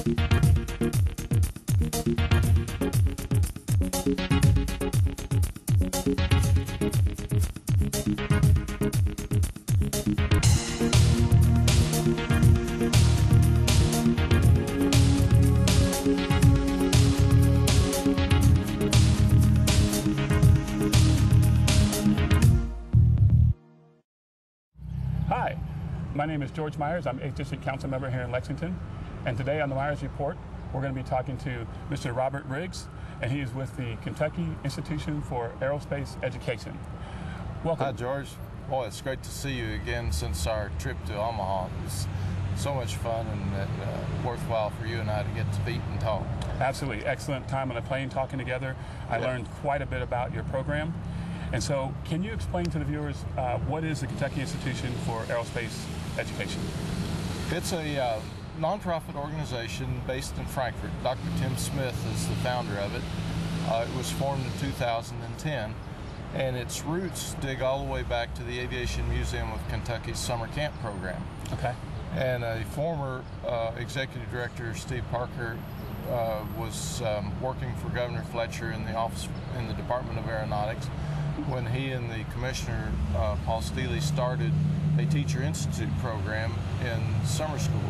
Hi, my name is George Myers. I'm 8th District Council member here in Lexington. And today on the Myers Report, we're going to be talking to Mr. Robert Riggs, and he is with the Kentucky Institution for Aerospace Education. Welcome. Hi, George. Boy, it's great to see you again since our trip to Omaha. It was so much fun and worthwhile for you and I to get to meet and talk. Absolutely. Excellent time on the plane talking together. I learned quite a bit about your program. And so, can you explain to the viewers what is the Kentucky Institution for Aerospace Education? It's a nonprofit organization based in Frankfurt. Dr. Tim Smith is the founder of it. It was formed in 2010, and its roots dig all the way back to the Aviation Museum of Kentucky's summer camp program. Okay. And a former executive director, Steve Parker, was working for Governor Fletcher in the office in the Department of Aeronautics when he and the commissioner, Paul Steele, started a Teacher Institute program in summer school.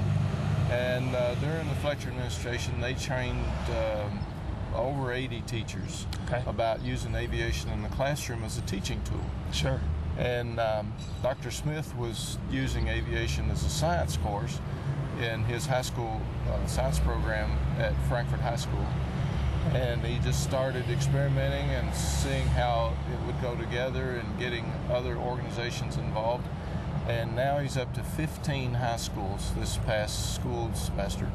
And during the Fletcher administration, they trained over 80 teachers about using aviation in the classroom as a teaching tool. Sure. And Dr. Smith was using aviation as a science course in his high school science program at Frankfurt High School. And he just started experimenting and seeing how it would go together and getting other organizations involved. And now he's up to 15 high schools this past school semester.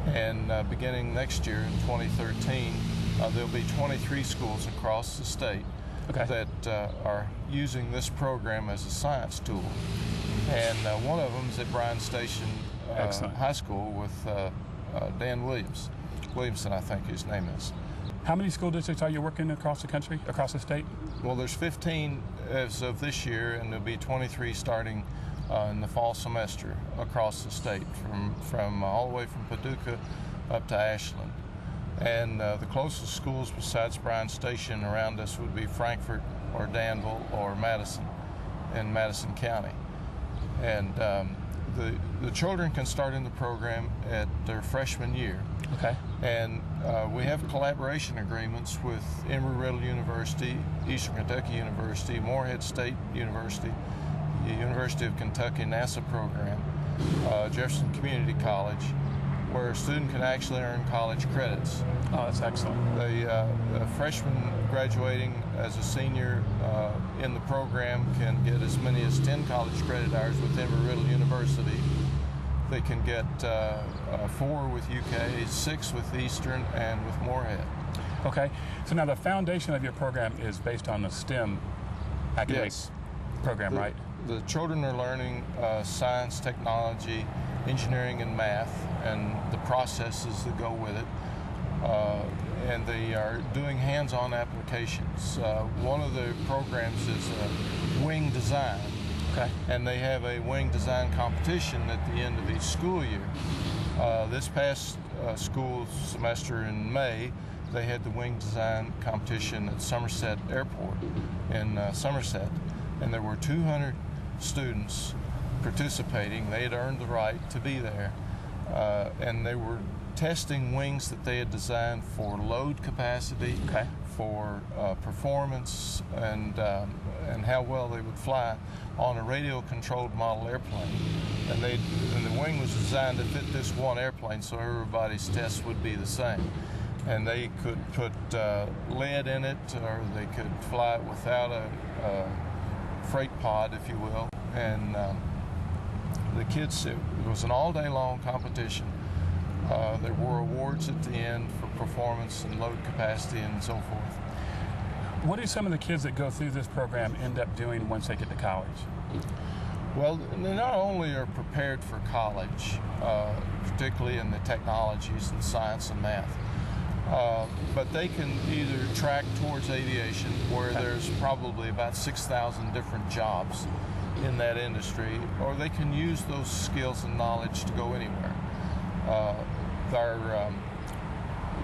And beginning next year in 2013, there'll be 23 schools across the state that are using this program as a science tool. And one of them is at Bryan Station High School with Dan Williamson, I think his name is. How many school districts are you working across the country, across the state? Well, there's 15 as of this year, and there'll be 23 starting in the fall semester across the state, from all the way from Paducah up to Ashland. And the closest schools besides Bryan Station around us would be Frankfurt or Danville or Madison in Madison County. And the children can start in the program at their freshman year. Okay. And we have collaboration agreements with Embry-Riddle University, Eastern Kentucky University, Morehead State University, the University of Kentucky NASA program, Jefferson Community College, where a student can actually earn college credits. Oh, that's excellent. The freshman graduating as a senior in the program can get as many as 10 college credit hours with Embry-Riddle University. They can get 4 with UK, 6 with Eastern, and with Morehead. Okay. So now the foundation of your program is based on the STEM academic program, right? The children are learning science, technology, engineering, and math, and the processes that go with it. And they are doing hands-on applications. One of the programs is wing design. Okay. And they have a wing design competition at the end of each school year. This past school semester in May, they had the wing design competition at Somerset Airport in Somerset, and there were 200 students participating. They had earned the right to be there, and they were testing wings that they had designed for load capacity, for performance, and how well they would fly on a radio-controlled model airplane. And the wing was designed to fit this one airplane, so everybody's tests would be the same. And they could put lead in it, or they could fly it without a freight pod, if you will. And the kids, it was an all-day long competition. There were awards at the end for performance and load capacity and so forth. What do some of the kids that go through this program end up doing once they get to college? Well, they not only are prepared for college, particularly in the technologies and science and math, but they can either track towards aviation, where there's probably about 6,000 different jobs in that industry, or they can use those skills and knowledge to go anywhere. our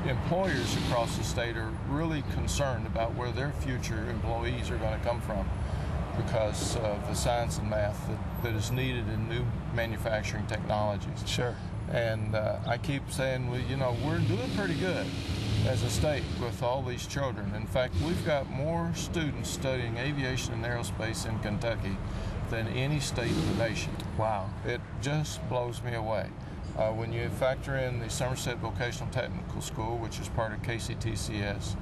employers across the state are really concerned about where their future employees are going to come from because of the science and math that is needed in new manufacturing technologies. Sure. And I keep saying, well, you know, we're doing pretty good as a state with all these children. In fact, we've got more students studying aviation and aerospace in Kentucky than any state in the nation. Wow. It just blows me away. When you factor in the Somerset Vocational Technical School, which is part of KCTCS,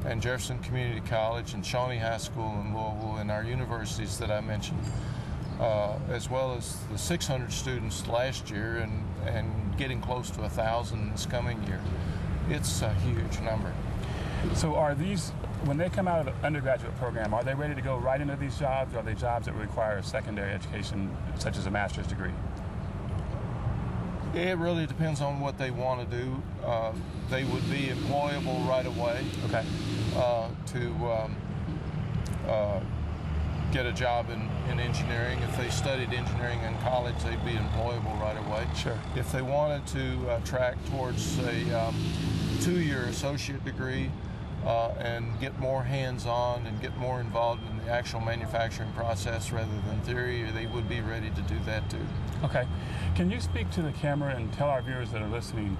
and Jefferson Community College and Shawnee High School in Louisville and our universities that I mentioned, as well as the 600 students last year and getting close to 1,000 this coming year, it's a huge number. So are these, when they come out of the undergraduate program, are they ready to go right into these jobs, or are they jobs that require a secondary education, such as a master's degree? It really depends on what they want to do. They would be employable right away. Okay. To get a job in engineering. If they studied engineering in college, they'd be employable right away. Sure. If they wanted to track towards a 2-year associate degree and get more hands-on and get more involved in the actual manufacturing process rather than theory, they would be ready to do that too. Okay. Can you speak to the camera and tell our viewers that are listening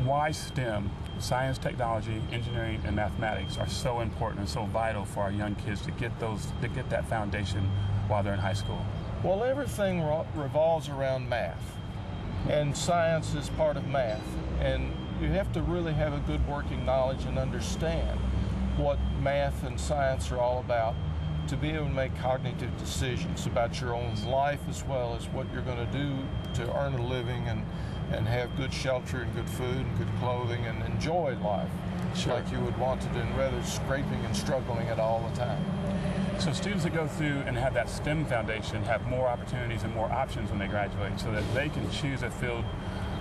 why STEM, science, technology, engineering, and mathematics are so important and so vital for our young kids to get that foundation while they're in high school? Well, everything revolves around math, and science is part of math, and you have to really have a good working knowledge and understand what math and science are all about to be able to make cognitive decisions about your own life as well as what you're going to do to earn a living and have good shelter and good food and good clothing and enjoy life. Sure. Like you would want to do, rather than scraping and struggling it all the time. So students that go through and have that STEM foundation have more opportunities and more options when they graduate, so that they can choose a field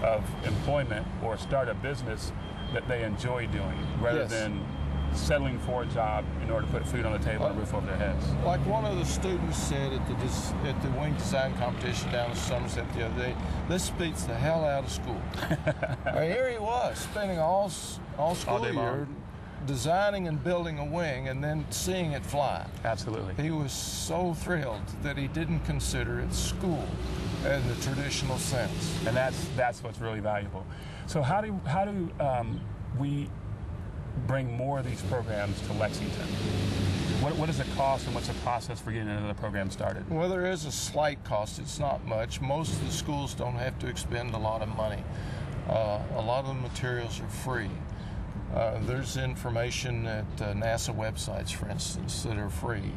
of employment or start a business that they enjoy doing, rather Yes. than settling for a job in order to put food on the table and a roof over their heads. Like one of the students said at the wing design competition down in Somerset the other day, this beats the hell out of school. Here he was, spending all school day year long. designing and building a wing and then seeing it fly. Absolutely. He was so thrilled that he didn't consider it school in the traditional sense. And that's what's really valuable. So how do we bring more of these programs to Lexington? What is the cost and what's the process for getting another program started? Well, there is a slight cost. It's not much. Most of the schools don't have to expend a lot of money. A lot of the materials are free. There's information at NASA websites, for instance, that are free.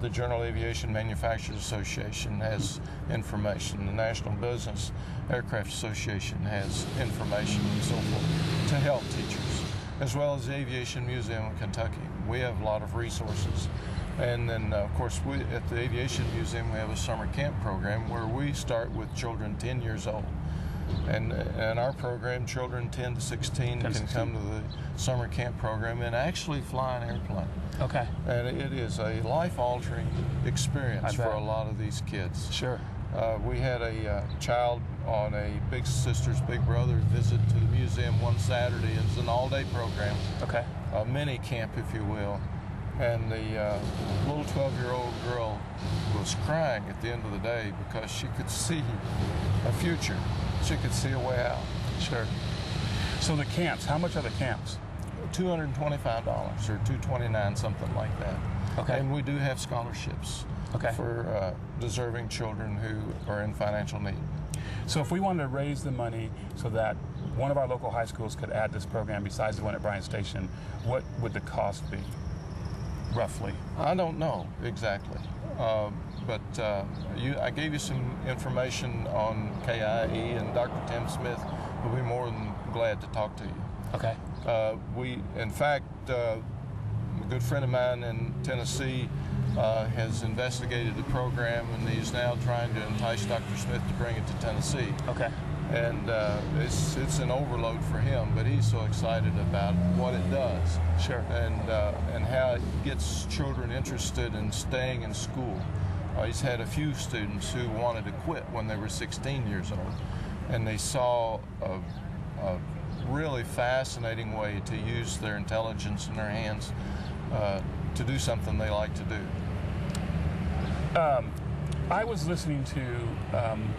The General Aviation Manufacturers Association has information. The National Business Aircraft Association has information and so forth to help teachers, as well as the Aviation Museum of Kentucky. We have a lot of resources. And then, of course, at the Aviation Museum, we have a summer camp program where we start with children 10 years old. And in our program, children 10 to 16 can come to the summer camp program and actually fly an airplane. Okay. And it is a life-altering experience for a lot of these kids. Sure. We had a child on a big sister's big brother visit to the museum one Saturday. It was an all-day program. Okay. A mini camp, if you will. And the little 12-year-old girl was crying at the end of the day because she could see a future. She could see a way out. Sure. So the camps, how much are the camps? $225 or $229, something like that. Okay. And we do have scholarships for deserving children who are in financial need. So if we wanted to raise the money so that one of our local high schools could add this program besides the one at Bryan Station, what would the cost be, roughly? I don't know exactly. But I gave you some information on KIE, and Dr. Tim Smith will be more than glad to talk to you. Okay. In fact, a good friend of mine in Tennessee has investigated the program, and he's now trying to entice Dr. Smith to bring it to Tennessee. Okay. And it's an overload for him, but he's so excited about what it does. Sure. And how it gets children interested in staying in school. He's had a few students who wanted to quit when they were 16 years old, and they saw a really fascinating way to use their intelligence in their hands to do something they like to do. I was listening to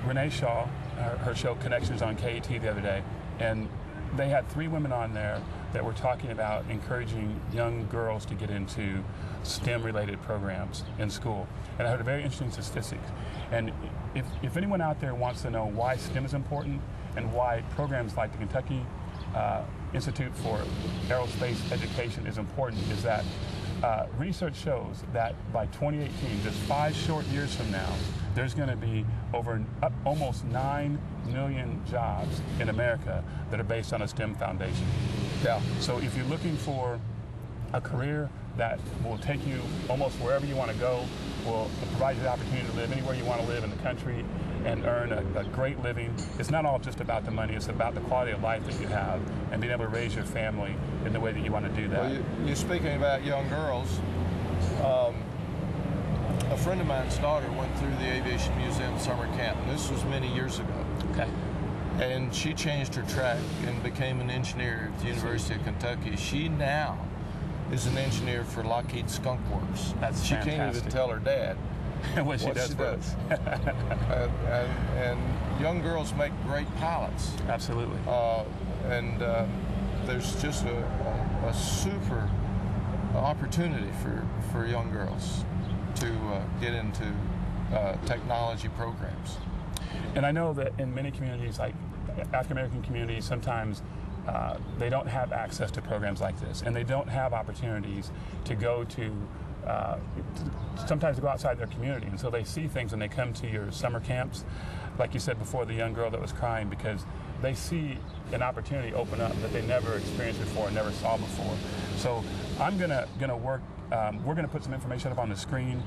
Renee Shaw, her show Connections on KET the other day, and they had 3 women on there that were talking about encouraging young girls to get into STEM-related programs in school. And I heard a very interesting statistic. And if anyone out there wants to know why STEM is important and why programs like the Kentucky Institute for Aerospace Education is important, is that research shows that by 2018, just 5 short years from now, there's going to be almost 9 million jobs in America that are based on a STEM foundation. Yeah. So if you're looking for a career that will take you almost wherever you want to go, will provide you the opportunity to live anywhere you want to live in the country and earn a great living, it's not all just about the money, it's about the quality of life that you have and being able to raise your family in the way that you want to do that. Well, you're speaking about young girls. A friend of mine's daughter went through the Aviation Museum summer camp, and this was many years ago. Okay. And she changed her track and became an engineer at the University of Kentucky. She now is an engineer for Lockheed Skunk Works. That's she fantastic. can't even tell her dad what she does. And young girls make great pilots. Absolutely. There's just a super opportunity for young girls to get into technology programs. And I know that in many communities, like African American communities, sometimes they don't have access to programs like this, and they don't have opportunities to go to sometimes to go outside their community. And so they see things when they come to your summer camps, like you said before, the young girl that was crying, because they see an opportunity open up that they never experienced before, never saw before. So I'm gonna work, we're gonna put some information up on the screen.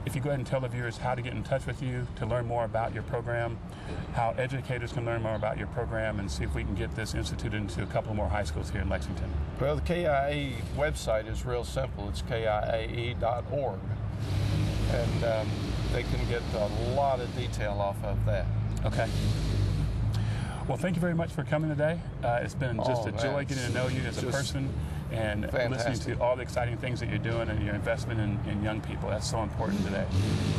If you go ahead and tell the viewers how to get in touch with you to learn more about your program, how educators can learn more about your program, and see if we can get this instituted into a couple more high schools here in Lexington. Well, the KIAE website is real simple. It's KIAE.org. And they can get a lot of detail off of that. Okay. Well, thank you very much for coming today. It's been just a joy getting to know you as a person and listening to all the exciting things that you're doing and your investment in young people. That's so important today.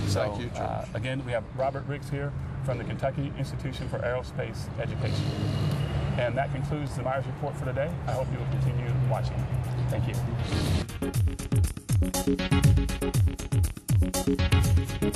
So, thank you, George. Again, we have Robert Riggs here from the Kentucky Institution for Aerospace Education. And that concludes the Myers Report for today. I hope you will continue watching. Thank you.